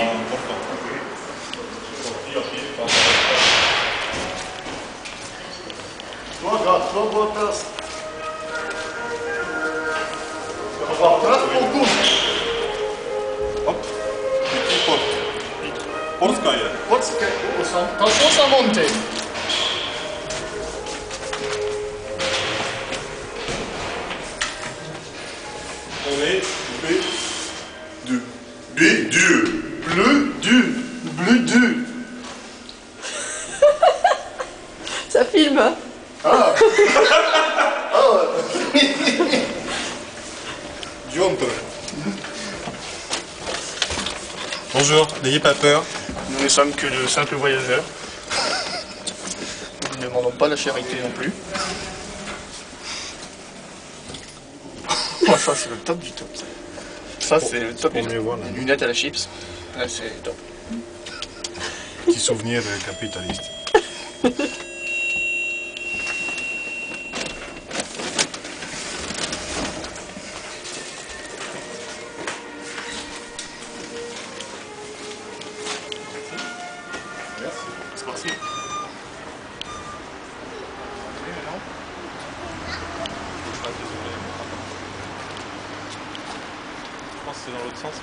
important. Свобода. Вопрос полгода. Оп. Petit pot. Polskaya. Polska. To są samonty. On est B2. B2. Bleu du. Bleu du. Ça filme, hein? Ah. Diantre. Bonjour, n'ayez pas peur. Nous ne sommes que de simples voyageurs. Nous ne demandons pas la charité non plus. Oh, ça c'est le top du top. Ça c'est le top du top. mieux voir, là. Les lunettes à la chips. Là c'est top. Petit souvenir capitaliste. C'est parti. Je pense que c'est dans l'autre sens.